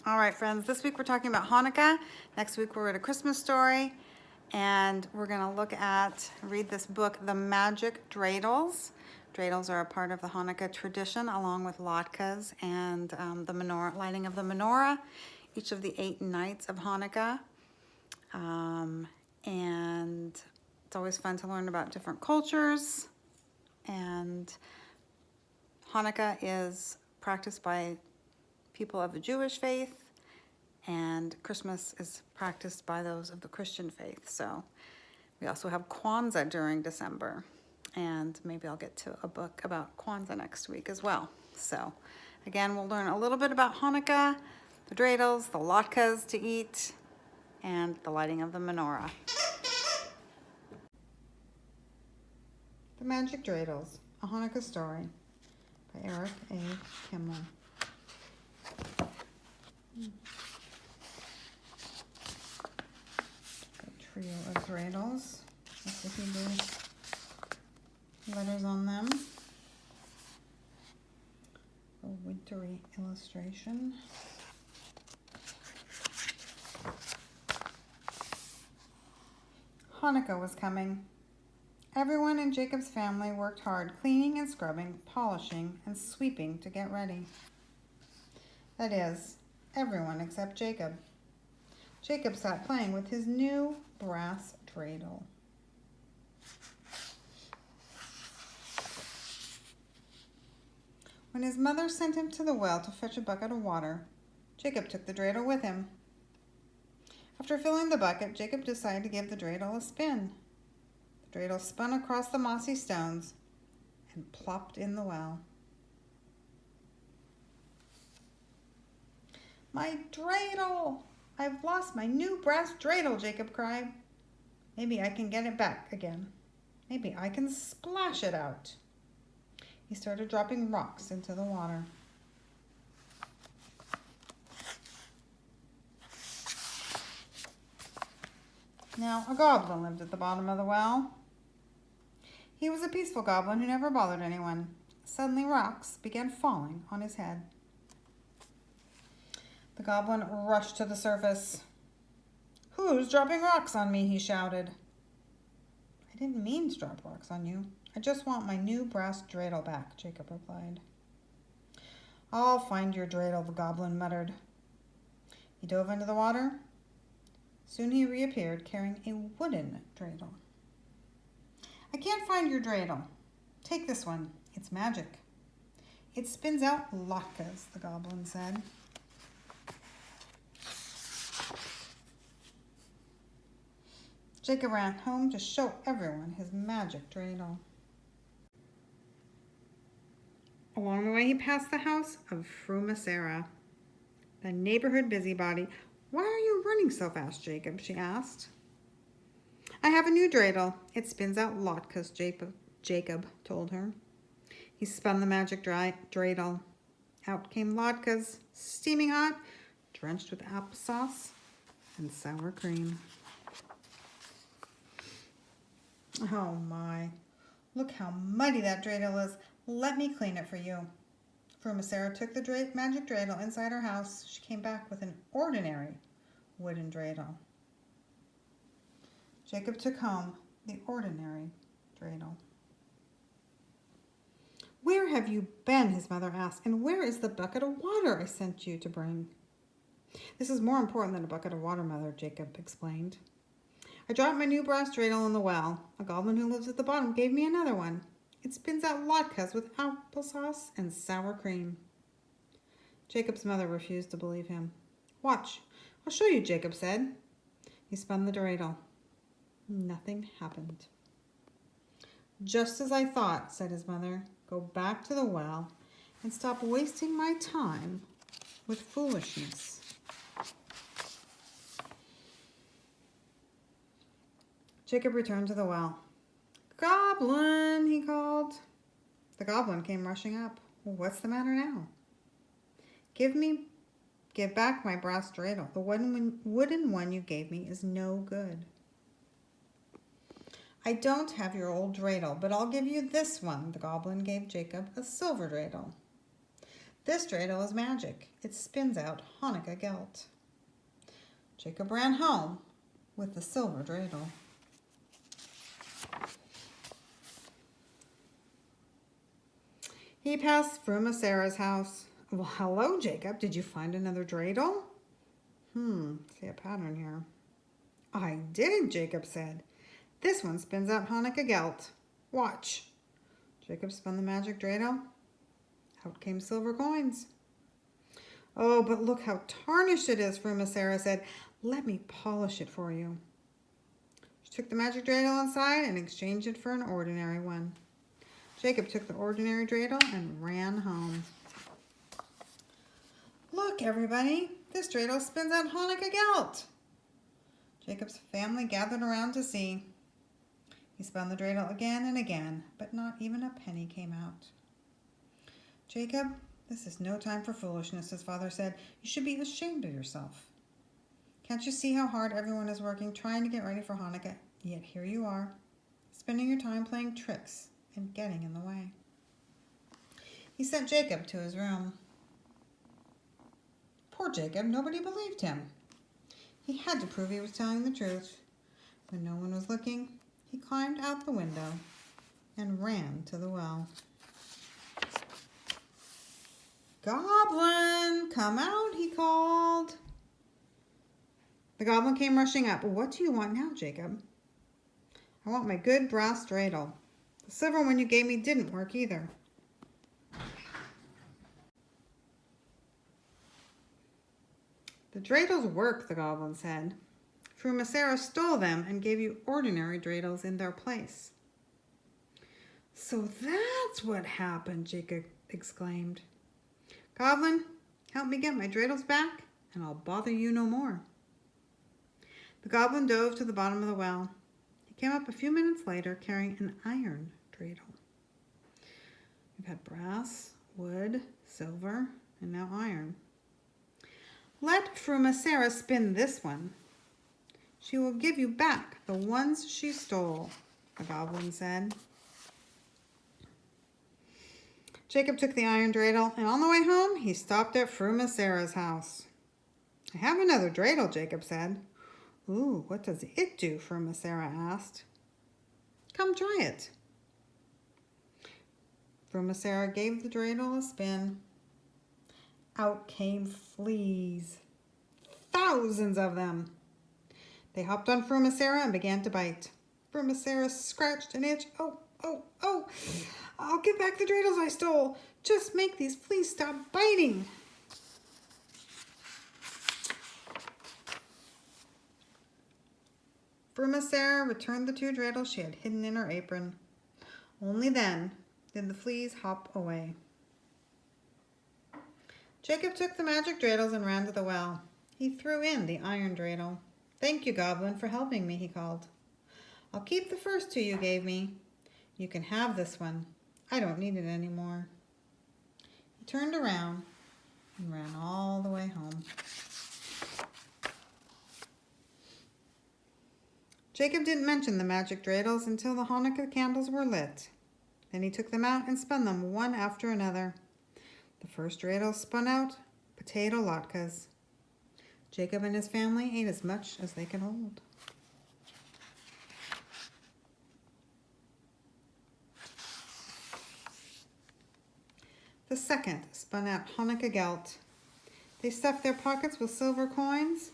All right, friends, this week we're talking about Hanukkah. Next week we're at A Christmas Story, and we're going to read this book, The Magic Dreidels. Dreidels are a part of the Hanukkah tradition, along with latkes and the menorah, lighting of the menorah, each of the 8 nights of Hanukkah. And it's always fun to learn about different cultures. And Hanukkah is practiced by people of the Jewish faith, and Christmas is practiced by those of the Christian faith. So we also have Kwanzaa during December, and maybe I'll get to a book about Kwanzaa next week as well. So again, we'll learn a little bit about Hanukkah, the dreidels, the latkes to eat, and the lighting of the menorah. The Magic Dreidels, A Hanukkah Story by Eric A. Kimmel. A trio of dreidels with the Hebrew letters on them. A wintry illustration. Hanukkah was coming. Everyone in Jacob's family worked hard, cleaning and scrubbing, polishing and sweeping to get ready. That is, everyone except Jacob. Jacob sat playing with his new brass dreidel. When his mother sent him to the well to fetch a bucket of water, Jacob took the dreidel with him. After filling the bucket, Jacob decided to give the dreidel a spin. The dreidel spun across the mossy stones and plopped in the well. My dreidel! I've lost my new brass dreidel, Jacob cried. Maybe I can get it back again. Maybe I can splash it out. He started dropping rocks into the water. Now, a goblin lived at the bottom of the well. He was a peaceful goblin who never bothered anyone. Suddenly, rocks began falling on his head. The goblin rushed to the surface. "Who's dropping rocks on me?" he shouted. "I didn't mean to drop rocks on you. I just want my new brass dreidel back," Jacob replied. "I'll find your dreidel," the goblin muttered. He dove into the water. Soon he reappeared carrying a wooden dreidel. "I can't find your dreidel. Take this one. It's magic. It spins out latkes," the goblin said. Jacob ran home to show everyone his magic dreidel. Along the way, he passed the house of Fru Sarah, the neighborhood busybody. "Why are you running so fast, Jacob?" she asked. "I have a new dreidel. It spins out latkes," Jacob told her. He spun the magic dreidel. Out came latkes, steaming hot, drenched with applesauce and sour cream. "Oh my, look how muddy that dreidel is. Let me clean it for you." Fru Sarah took the magic dreidel inside her house. She came back with an ordinary wooden dreidel. Jacob took home the ordinary dreidel. "Where have you been?" his mother asked. "And where is the bucket of water I sent you to bring?" "This is more important than a bucket of water, Mother," Jacob explained. "I dropped my new brass dreidel in the well. A goblin who lives at the bottom gave me another one. It spins out latkes with applesauce and sour cream." Jacob's mother refused to believe him. "Watch, I'll show you," Jacob said. He spun the dreidel. Nothing happened. "Just as I thought," said his mother. "Go back to the well and stop wasting my time with foolishness." Jacob returned to the well. "Goblin," he called. The goblin came rushing up. "What's the matter now?" Give back my brass dreidel. The wooden one you gave me is no good." "I don't have your old dreidel, but I'll give you this one." The goblin gave Jacob a silver dreidel. This dreidel is magic. It spins out Hanukkah gelt. Jacob ran home with the silver dreidel. He passed Fruma Sarah's house. Well, hello, Jacob. Did you find another dreidel? See a pattern here. I did, Jacob said. This one spins out Hanukkah gelt. Watch. Jacob spun the magic dreidel. Out came silver coins. Oh, but look how tarnished it is, Fruma Sarah said. Let me polish it for you. She took the magic dreidel inside and exchanged it for an ordinary one. Jacob took the ordinary dreidel and ran home. Look, everybody, this dreidel spins out Hanukkah gelt. Jacob's family gathered around to see. He spun the dreidel again and again, but not even a penny came out. Jacob, this is no time for foolishness, his father said. You should be ashamed of yourself. Can't you see how hard everyone is working trying to get ready for Hanukkah? Yet here you are, spending your time playing tricks and getting in the way. He sent Jacob to his room. Poor Jacob, nobody believed him. He had to prove he was telling the truth. When no one was looking, he climbed out the window and ran to the well. Goblin, come out, he called. The goblin came rushing up. What do you want now, Jacob? I want my good brass dreidel. The silver one you gave me didn't work either. The dreidels work, the goblin said. Fruma Sarah stole them and gave you ordinary dreidels in their place. So that's what happened, Jacob exclaimed. Goblin, help me get my dreidels back, and I'll bother you no more. The goblin dove to the bottom of the well. He came up a few minutes later carrying an iron dreidel. We've had brass, wood, silver, and now iron. Let Fruma Sarah spin this one. She will give you back the ones she stole, the goblin said. Jacob took the iron dreidel, and on the way home, he stopped at Fruma Sarah's house. I have another dreidel, Jacob said. Ooh, what does it do? Fruma Sarah asked. Come try it. Fruma Sarah gave the dreidel a spin. Out came fleas. Thousands of them. They hopped on Fruma Sarah and began to bite. Fruma Sarah scratched and itched. Oh, oh, oh. I'll give back the dreidels I stole. Just make these fleas stop biting. Fruma Sarah returned the 2 dreidels she had hidden in her apron. Only then did the fleas hop away. Jacob took the magic dreidels and ran to the well. He threw in the iron dreidel. Thank you, Goblin, for helping me, he called. I'll keep the first 2 you gave me. You can have this one. I don't need it anymore. He turned around and ran all the way home. Jacob didn't mention the magic dreidels until the Hanukkah candles were lit. Then he took them out and spun them one after another. The first dreidel spun out potato latkes. Jacob and his family ate as much as they could hold. The second spun out Hanukkah gelt. They stuffed their pockets with silver coins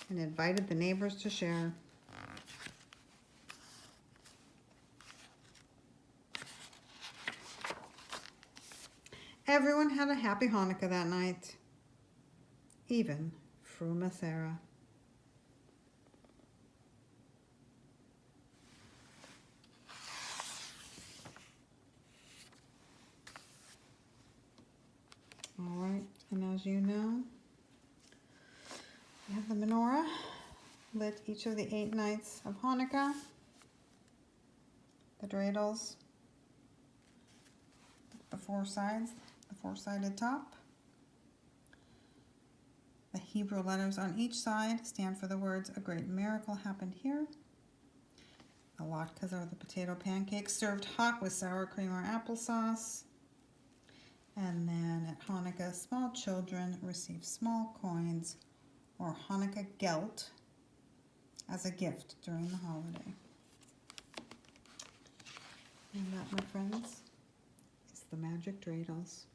and invited the neighbors to share. Everyone had a happy Hanukkah that night, even Fruma Sarah. All right, and as you know, we have the menorah lit each of the 8 nights of Hanukkah. The dreidels, the 4 sides, the 4-sided top. The Hebrew letters on each side stand for the words, a great miracle happened here. The latkes are the potato pancakes served hot with sour cream or applesauce. And then at Hanukkah, small children receive small coins or Hanukkah gelt as a gift during the holiday. And that, my friends, is the Magic Dreidels.